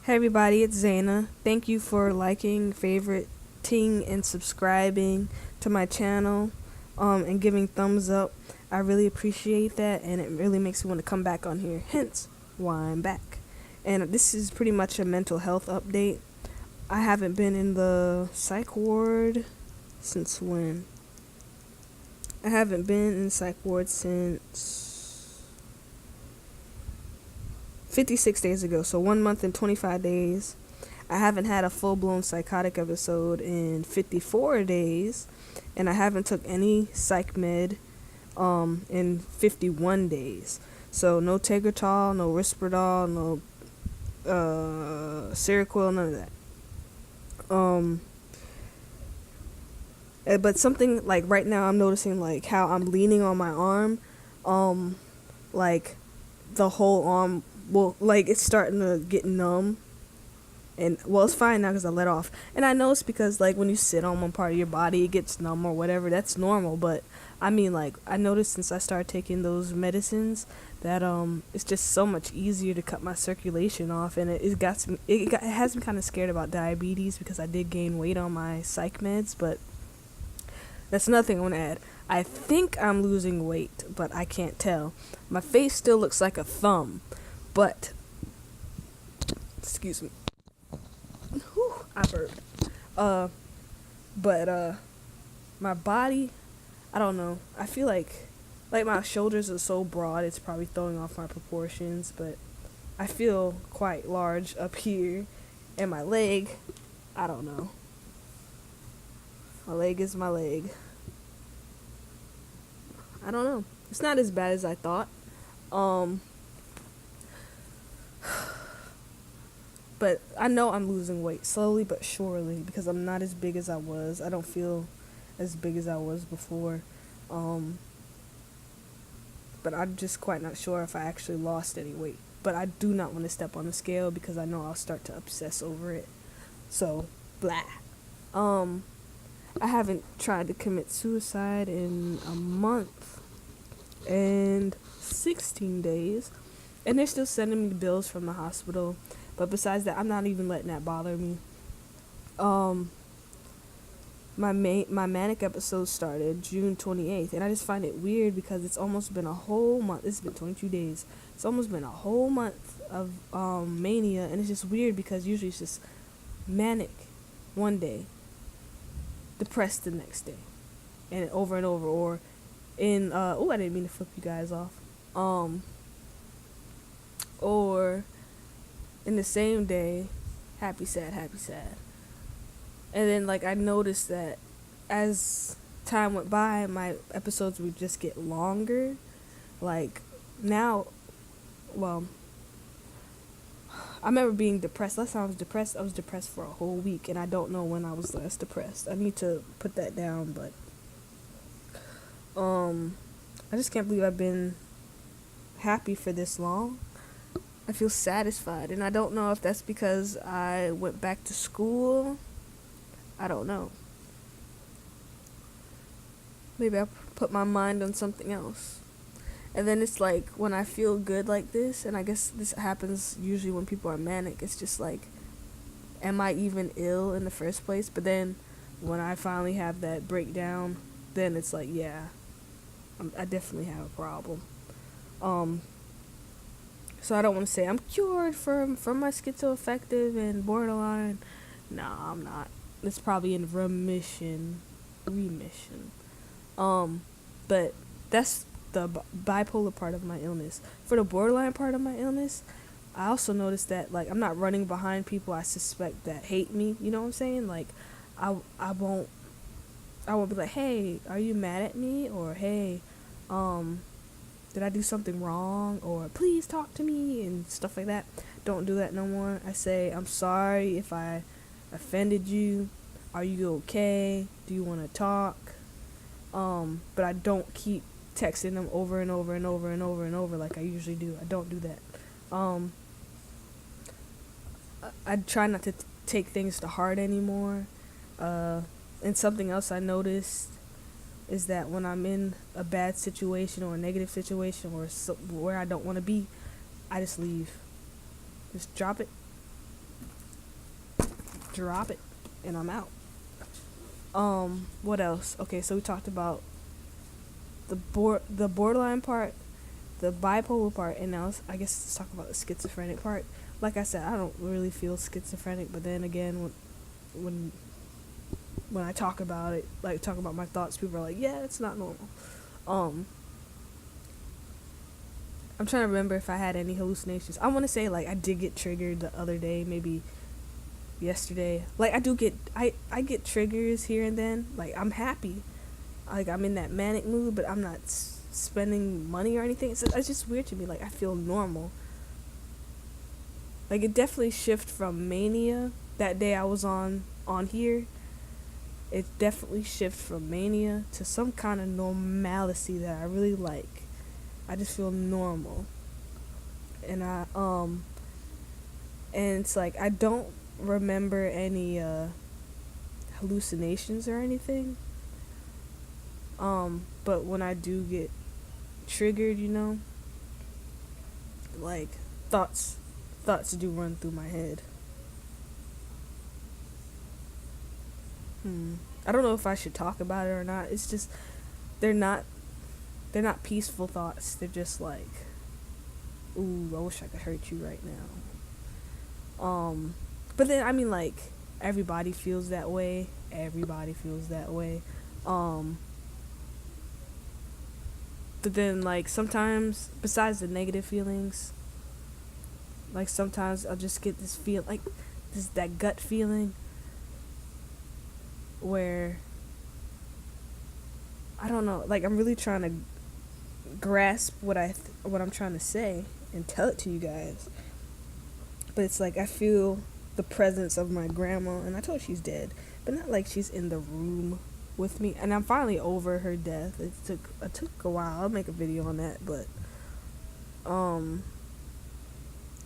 Hey everybody, it's Zayna. Thank you for liking, favoriting, and subscribing to my channel, and giving thumbs up. I really appreciate that, and it really makes me want to come back on here. Hence, why I'm back. And this is pretty much a mental health update. I haven't been in the psych ward since when? I haven't been in psych ward since 56 days ago, so 1 month and 25 days. I haven't had a full-blown psychotic episode in 54 days, and I haven't took any psych med in 51 days. So no Tegretol, no Risperdal, no Seroquel, none of that. But something like right now I'm noticing like how I'm leaning on my arm, like the whole arm, well, like it's starting to get numb. And well, it's fine now because I let off. And I know it's because like when you sit on one part of your body, it gets numb or whatever. That's normal. But I mean, like I noticed since I started taking those medicines that it's just so much easier to cut my circulation off. And it has me kind of scared about diabetes because I did gain weight on my psych meds. But that's another thing I want to add. I think I'm losing weight, but I can't tell. My face still looks like a thumb, but excuse me. Whew, I burped. But my body, I don't know. I feel like my shoulders are so broad, it's probably throwing off my proportions, but I feel quite large up here, and my leg, I don't know. My leg is my leg. I don't know. It's not as bad as I thought. But I know I'm losing weight slowly but surely because I'm not as big as I was. I don't feel as big as I was before. But I'm just quite not sure if I actually lost any weight. But I do not want to step on the scale because I know I'll start to obsess over it. So, blah. I haven't tried to commit suicide in a month and 16 days. And they're still sending me bills from the hospital. But besides that, I'm not even letting that bother me. My manic episode started June 28th, and I just find it weird because it's almost been a whole month. It's been 22 days. It's almost been a whole month of mania, and it's just weird because usually it's just manic one day, depressed the next day, and over and over. Or in I didn't mean to flip you guys off. Or in the same day, happy, sad, happy, sad. And then, like, I noticed that as time went by, my episodes would just get longer. Like, now, well, I remember being depressed. Last time I was depressed for a whole week, and I don't know when I was last depressed. I need to put that down, but, I just can't believe I've been happy for this long. I feel satisfied, and I don't know if that's because I went back to school. I don't know. Maybe I put my mind on something else. And then it's like when I feel good like this, and I guess this happens usually when people are manic, it's just like, am I even ill in the first place? But then when I finally have that breakdown, then it's like, yeah, I definitely have a problem. So I don't want to say I'm cured from my schizoaffective and borderline. No, I'm not. It's probably in remission. But that's the bipolar part of my illness. For the borderline part of my illness, I also noticed that like I'm not running behind people I suspect that hate me. You know what I'm saying? Like I won't be like, hey, are you mad at me? Or hey, did I do something wrong? Or please talk to me and stuff like that. Don't do that no more. I say, I'm sorry if I offended you. Are you okay? Do you want to talk? But I don't keep texting them over and over and over and over and over like I usually do. I don't do that. I try not to take things to heart anymore. And something else I noticed is that when I'm in a bad situation or a negative situation or where I don't want to be, I just leave. Just drop it drop it, and I'm out. What else? Okay, so we talked about the borderline part, the bipolar part, and now I guess let's talk about the schizophrenic part. Like I said, I don't really feel schizophrenic, but then again, when I talk about it, like talk about my thoughts, people are like, yeah, it's not normal. I'm trying to remember if I had any hallucinations. I want to say like I did get triggered the other day, maybe yesterday. Like I do get I get triggers here and then. Like I'm happy, like I'm in that manic mood, but I'm not spending money or anything. It's just weird to me. Like I feel normal. Like it definitely shifted from mania that day I was on here. It definitely shifted from mania to some kind of normalcy that I really like. I just feel normal. And and it's like I don't remember any hallucinations or anything. But when I do get triggered, like thoughts do run through my head. I don't know if I should talk about it or not. It's just they're not peaceful thoughts. They're just like, ooh, I wish I could hurt you right now. But then I mean, like, everybody feels that way. But then, like, sometimes, besides the negative feelings, like, sometimes I'll just get this feel, like, that gut feeling where, I don't know, like, I'm really trying to grasp what I'm trying to say and tell it to you guys. But it's like, I feel the presence of my grandma, and I told she's dead, but not like she's in the room with me, and I'm finally over her death. It took a while. I'll make a video on that, but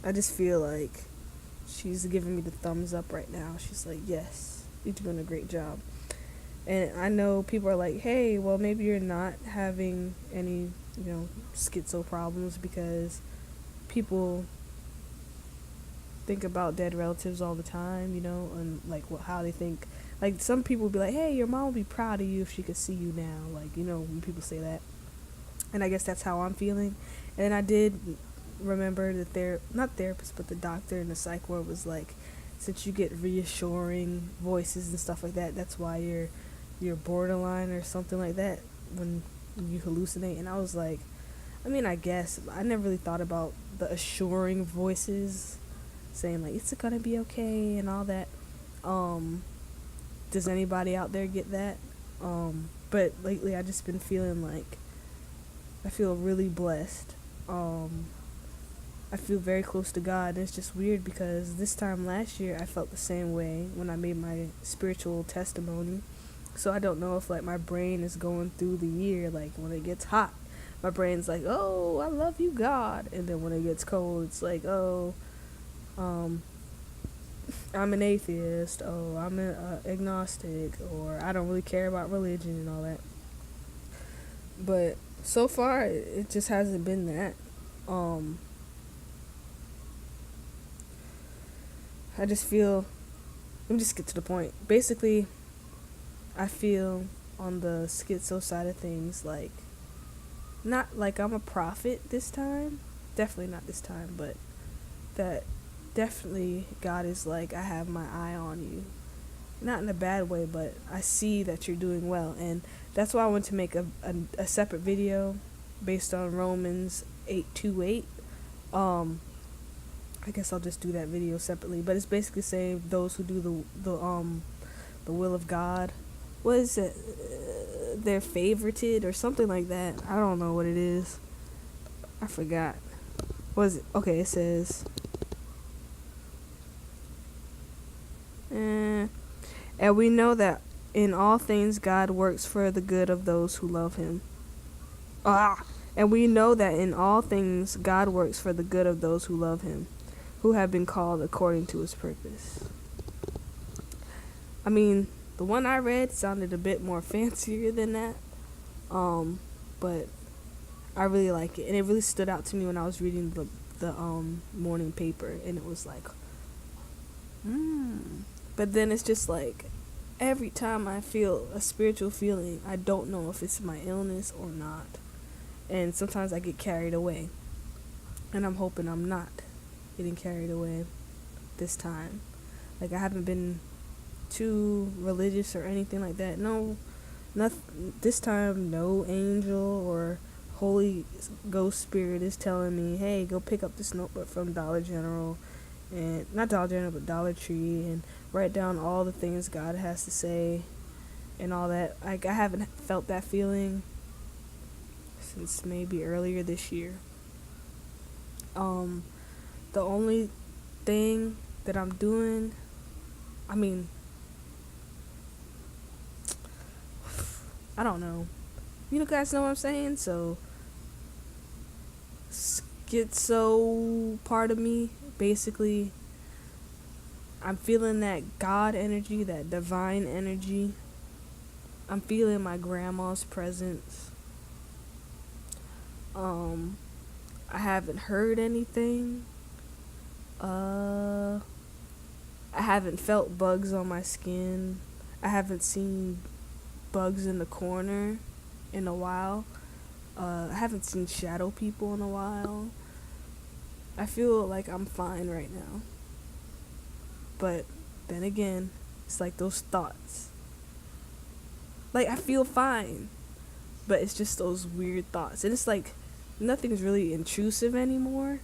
I just feel like she's giving me the thumbs up right now. She's like, yes, you're doing a great job. And I know people are like, hey, well, maybe you're not having any, schizo problems, because people think about dead relatives all the time, and like how they think. Like, some people will be like, hey, your mom would be proud of you if she could see you now. Like, when people say that. And I guess that's how I'm feeling. And I did remember that not therapist, but the doctor in the psych ward was like, since you get reassuring voices and stuff like that, that's why you're borderline or something like that when you hallucinate. And I was like, I mean, I guess. I never really thought about the assuring voices saying, like, it's gonna be okay and all that. Does anybody out there get that? But lately I just been feeling like I feel really blessed. I feel very close to God, and it's just weird because this time last year I felt the same way when I made my spiritual testimony. So I don't know if like my brain is going through the year, like when it gets hot, my brain's like, oh, I love you, God, and then when it gets cold, it's like, oh, I'm an atheist, oh, I'm an agnostic, or I don't really care about religion and all that. But so far, it just hasn't been that. I just feel, let me just get to the point. Basically, I feel on the schizo side of things, like, not like I'm a prophet this time, definitely not this time, but that definitely God is like, I have my eye on you. Not in a bad way, but I see that you're doing well. And that's why I want to make a separate video based on Romans 8:28. I guess I'll just do that video separately. But it's basically saying those who do the will of God. What is it? They're favorited or something like that. I don't know what it is. I forgot. What is it? Okay, it says... And we know that in all things God works for the good of those who love him. And we know that in all things God works for the good of those who love him, who have been called according to his purpose. I mean, the one I read sounded a bit more fancier than that. But I really like it. And it really stood out to me when I was reading the morning paper. And it was like, But then it's just like every time I feel a spiritual feeling, I don't know if it's my illness or not. And sometimes I get carried away. And I'm hoping I'm not getting carried away this time. Like, I haven't been too religious or anything like that. No, nothing. This time, no angel or Holy Ghost Spirit is telling me, hey, go pick up this notebook from Dollar General. And not Dollar General, but Dollar Tree. And write down all the things God has to say and all that. Like, I haven't felt that feeling since maybe earlier this year. The only thing that I'm doing, I mean, I don't know. You guys know what I'm saying? So, schizo part of me, basically, I'm feeling that God energy, that divine energy. I'm feeling my grandma's presence. I haven't heard anything. I haven't felt bugs on my skin. I haven't seen bugs in the corner in a while. I haven't seen shadow people in a while. I feel like I'm fine right now. But then again, it's like those thoughts. Like, I feel fine, but it's just those weird thoughts. And it's like nothing's really intrusive anymore.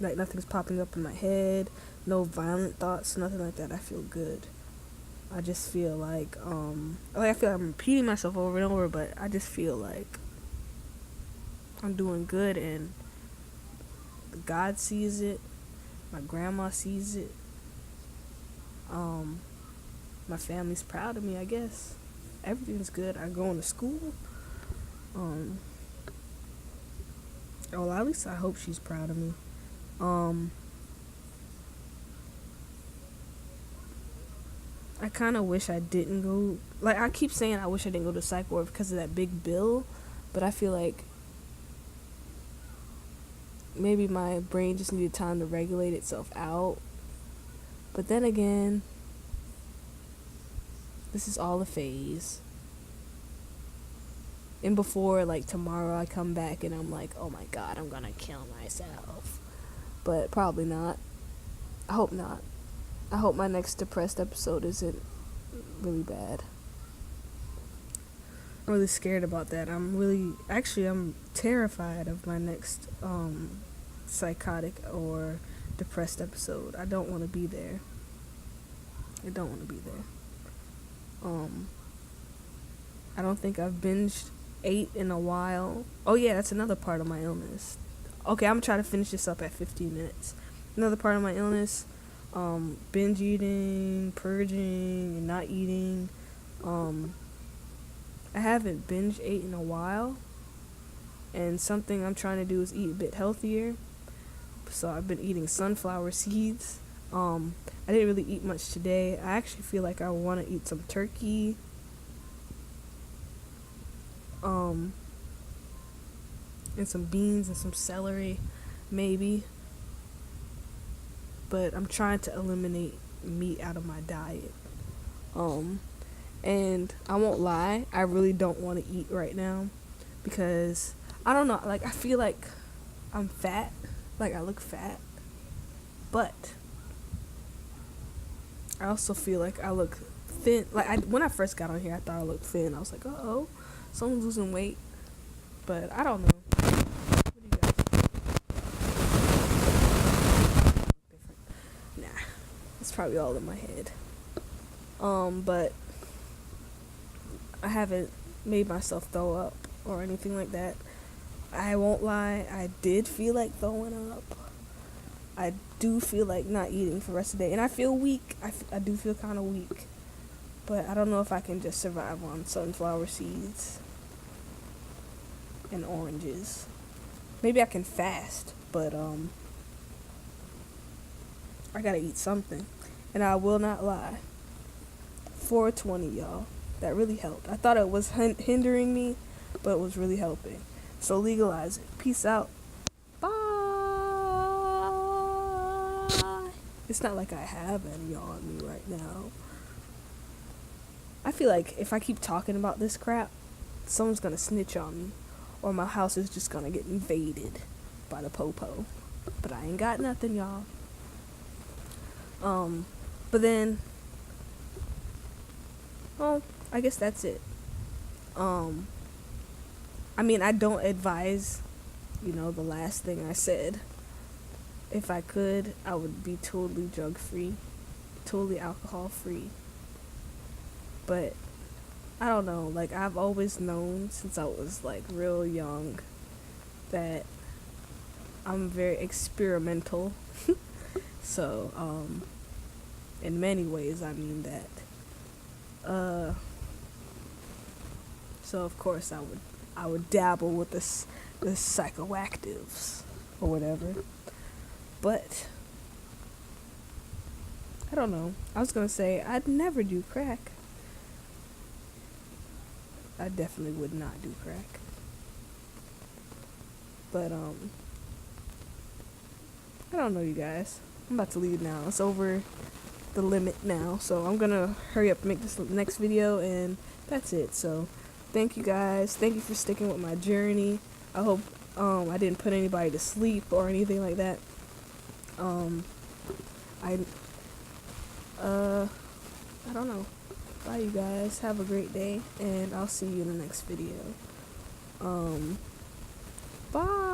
Like, nothing's popping up in my head. No violent thoughts, nothing like that. I feel good. I just feel like I feel like I'm repeating myself over and over, but I just feel like I'm doing good, and God sees it. My grandma sees it. My family's proud of me, I guess. Everything's good. I'm going to school. Well, at least I hope she's proud of me. I kind of wish I didn't go. Like, I keep saying I wish I didn't go to psych ward because of that big bill, but I feel like maybe my brain just needed time to regulate itself out. But then again, this is all a phase. And before, like, tomorrow I come back and I'm like, oh my God, I'm gonna kill myself. But probably not. I hope not. I hope my next depressed episode isn't really bad. I'm really scared about that. I'm terrified of my next psychotic or depressed episode. I don't want to be there. I don't want to be there. I don't think I've ate in a while. Oh yeah, that's another part of my illness. Okay, I'm trying to finish this up at 15 minutes. Another part of my illness, binge eating, purging, and not eating. I haven't binge ate in a while, and something I'm trying to do is eat a bit healthier. So I've been eating sunflower seeds. I didn't really eat much today. I actually feel like I want to eat some turkey. And some beans and some celery, maybe. But I'm trying to eliminate meat out of my diet. And I won't lie, I really don't want to eat right now because I don't know, like, I feel like I'm fat, like I look fat, but I also feel like I look thin. Like, when I first got on here, I thought I looked thin. I was like, uh-oh, someone's losing weight. But I don't know. What do you guys think? Nah, it's probably all in my head. But I haven't made myself throw up or anything like that. I won't lie, I did feel like throwing up. I do feel like not eating for the rest of the day. And I feel weak. I do feel kind of weak. But I don't know if I can just survive on sunflower seeds and oranges. Maybe I can fast, but I gotta eat something. And I will not lie. 420, y'all. That really helped. I thought it was hindering me, but it was really helping. So legalize it. Peace out. Bye. It's not like I have any on me right now. I feel like if I keep talking about this crap, someone's gonna snitch on me, or my house is just gonna get invaded by the popo. But I ain't got nothing, y'all. But then, well, I guess that's it. I mean, I don't advise, the last thing I said. If I could, I would be totally drug free, totally alcohol free. But I don't know, like, I've always known since I was like real young that I'm very experimental. So, in many ways, I mean that. So of course I would dabble with the psychoactives or whatever. But I don't know. I was gonna say I'd never do crack. I definitely would not do crack. But I don't know, you guys. I'm about to leave now. It's over the limit now, so I'm gonna hurry up and make this next video, and that's it. So thank you guys. Thank you for sticking with my journey. I hope I didn't put anybody to sleep or anything like that. I don't know. Bye, you guys. Have a great day, and I'll see you in the next video. Bye.